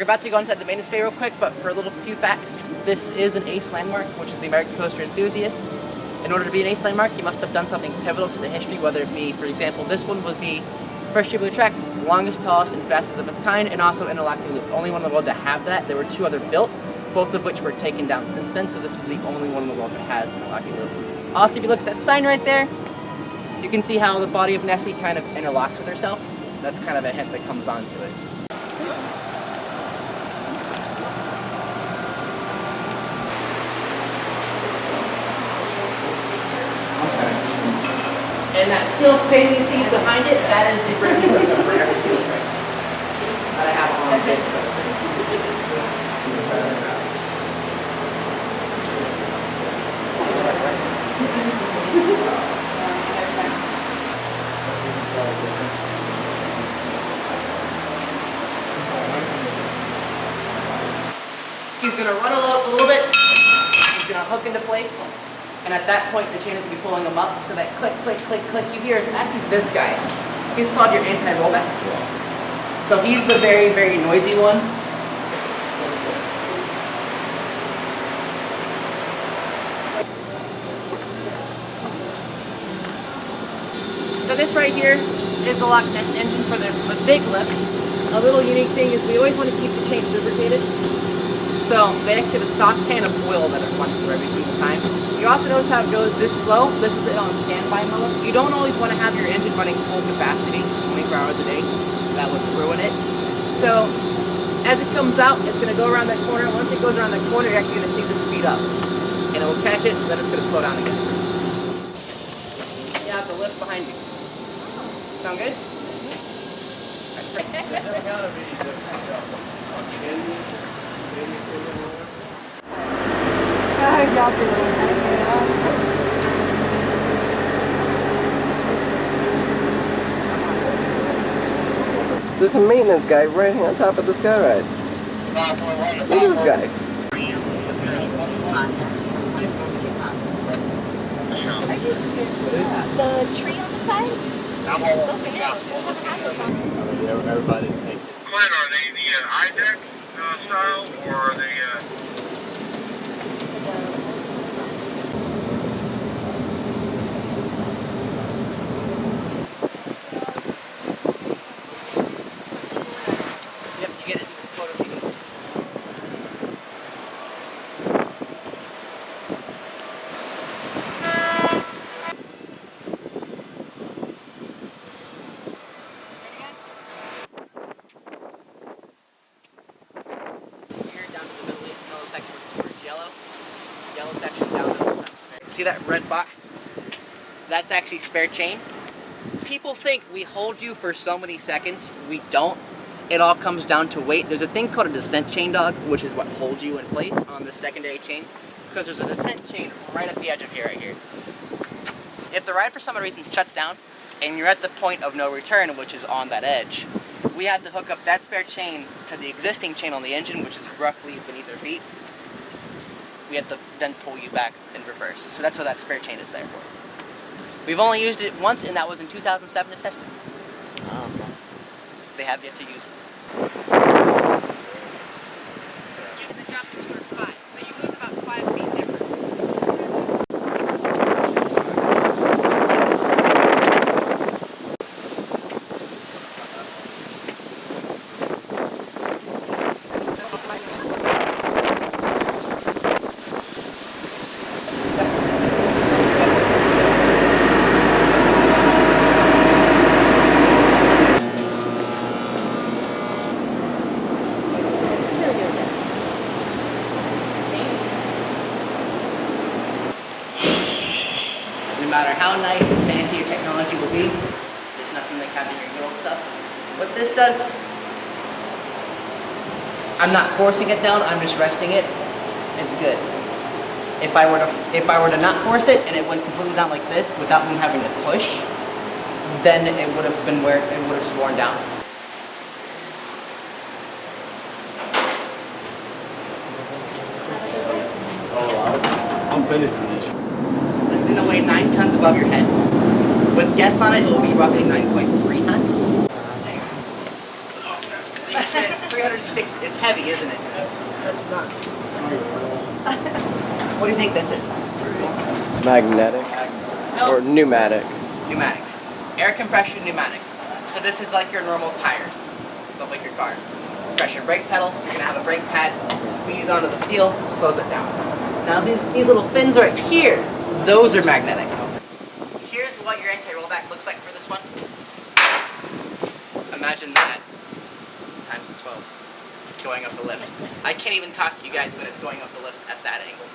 We're about to go inside the maintenance bay real quick, but for a little few facts, this is an ACE landmark, which is the American Coaster Enthusiasts. In order to be an ACE landmark, you must have done something pivotal to the history, whether it be, for example, this one would be first trip of the track, longest, tallest, and fastest of its kind, and also interlocking loop. Only one in the world to have that. There were 2 other built, both of which were taken down since then, so this is the only one in the world that has an interlocking loop. Also, if you look at that sign right there, you can see how the body of Nessie kind of interlocks with herself. That's kind of a hint that comes onto it. And that steel thing you see behind it, that is the braking system for every single train that I have on this coaster. He's going to run a little bit, he's going to hook into place. And at that point, the chain is going to be pulling them up, so that click, click, click, click you hear is actually this guy. He's called your anti-rollback. So he's the very, very noisy one. So this right here is the Loch Ness engine for the big lift. A little unique thing is we always want to keep the chain lubricated. So they actually have a saucepan of oil that it runs through every single time. You also notice how it goes this slow. This is it on standby mode. You don't always want to have your engine running full capacity 24 hours a day. That would ruin it. So as it comes out, it's going to go around that corner. Once it goes around that corner, you're actually going to see the speed up. And it will catch it, and then it's going to slow down again. You have the lift behind you. Sound good? There's a maintenance guy right on top of the sky ride. Look at this guy. The tree on the side? Those are new. We haven't had those on. Everybody takes it. Are they the IDEX style, or are they... Yep, you get it in this photo CD. Yellow section down to the see that red box? That's actually spare chain. People think we hold you for so many seconds. We don't. It all comes down to weight. There's a thing called a descent chain dog, which is what holds you in place on the secondary chain, because there's a descent chain right at the edge of here, right here. If the ride for some reason shuts down and you're at the point of no return, which is on that edge, we have to hook up that spare chain to the existing chain on the engine, which is roughly beneath our feet. We have to then pull you back in reverse. So that's what that spare chain is there for. We've only used it once, and that was in 2007 to test it. Oh, okay. They have yet to use it. And the drop is 205, so you lose about 5 feet difference. No matter how nice and fancy your technology will be, there's nothing like having your old stuff. What this does, I'm not forcing it down, I'm just resting it. It's good. If I were to not force it and it went completely down like this without me having to push, then it would have been where it would have worn down. I'm finished. This is going to weigh 9 tons above your head. With guests on it will be roughly 9.3 tons. So you can fit It's heavy, isn't it? That's not. What do you think this is? Magnetic No. or pneumatic? Pneumatic. Air compression pneumatic. So this is like your normal tires, but like your car. Press your brake pedal, you're gonna have a brake pad, squeeze onto the steel, slows it down. Now these little fins right here, those are magnetic. Here's what your anti-rollback looks like for this one. Imagine that times 12 going up the lift. I can't even talk to you guys when it's going up the lift at that angle.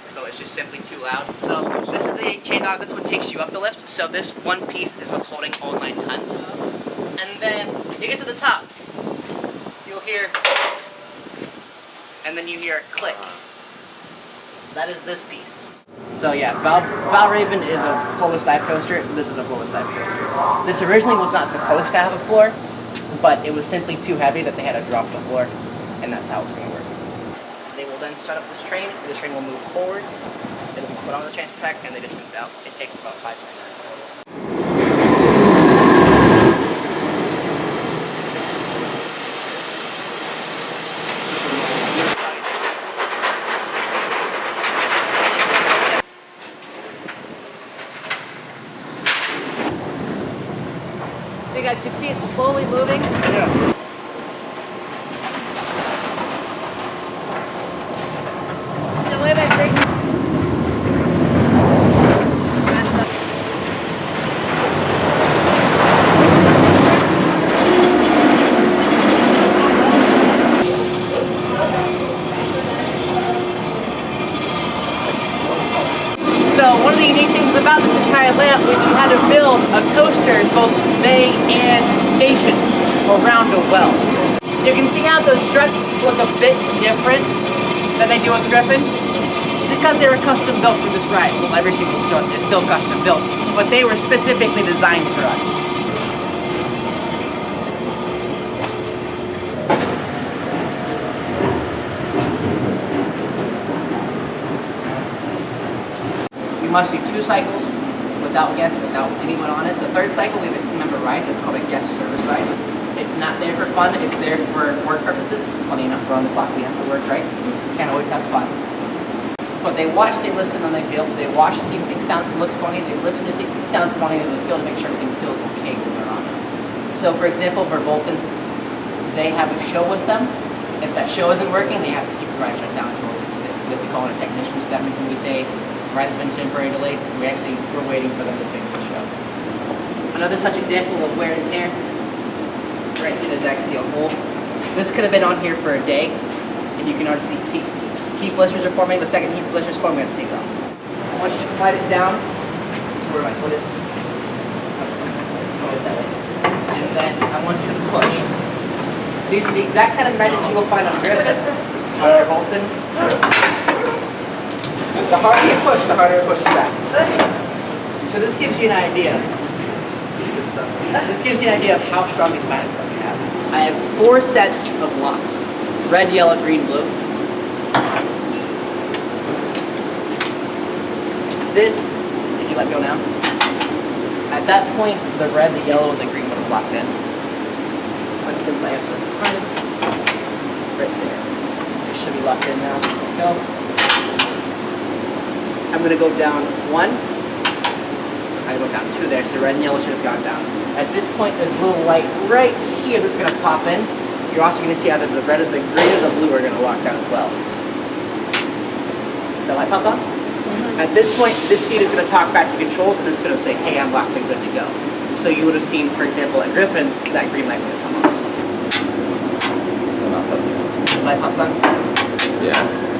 So it's just simply too loud. So this is the chain dog, that's what takes you up the lift. So this one piece is what's holding all 9 tons. And then you get to the top, you'll hear, and then you hear a click. That is this piece. So yeah, Valraven is a flowless dive coaster. This is a flowless dive coaster. This originally was not supposed to have a floor, but it was simply too heavy that they had to drop the floor, and that's how it's going to work. They will then start up this train. The train will move forward. It'll be put on the transfer track, and they descend out. It takes about 5 minutes. So you guys can see it's slowly moving. Yeah. Way back there. So one of the unique things about this entire layout was we had to build a coaster, both bay and station, around a well. You can see how those struts look a bit different than they do with Griffin. Because they were custom built for this ride. Well, every single strut is still custom built, but they were specifically designed for us. You must do 2 cycles without guests, without anyone on it. The 3rd cycle, we have a team member ride that's called a guest service ride. It's not there for fun, it's there for work purposes. Funny enough, we're on the clock, we have to work, right? Can't always have fun. But they watch, they listen, and they feel. They watch to see if anything looks funny. They listen to see if anything sounds funny, and they feel to make sure everything feels okay when they're on it. So, for example, for Bolton, they have a show with them. If that show isn't working, they have to keep the ride shut down until it's fixed. So they call in a technician. So that means when we say ride has been temporarily delayed, we're waiting for them to fix the show. Another such example of wear and tear. Right here is actually a hole. This could have been on here for a day, and you can already see. Heat blisters are forming. The second heat blisters form, we have to take it off. I want you to slide it down to where my foot is. And then I want you to push. These are the exact kind of magnets you will find on Griffin, on your Bolton. The harder you push, the harder it pushes back. So this gives you an idea. This gives you an idea of how strong these magnets that we have. I have 4 sets of locks. Red, yellow, green, blue. This, if you let go now, at that point, the red, the yellow, and the green would have locked in. But since I have the harness right there, it should be locked in now. Go. I'm going to go down 1. I go down 2 there, so red and yellow should have gone down. At this point, there's a little light right here that's going to pop in. You're also going to see either the red, or the green, or the blue are going to lock down as well. The light pop on? At this point, this seat is going to talk back to controls, and it's going to say, hey, I'm locked and good to go. So you would have seen, for example, at Griffin, that green light would have come on. The light pops on? Yeah.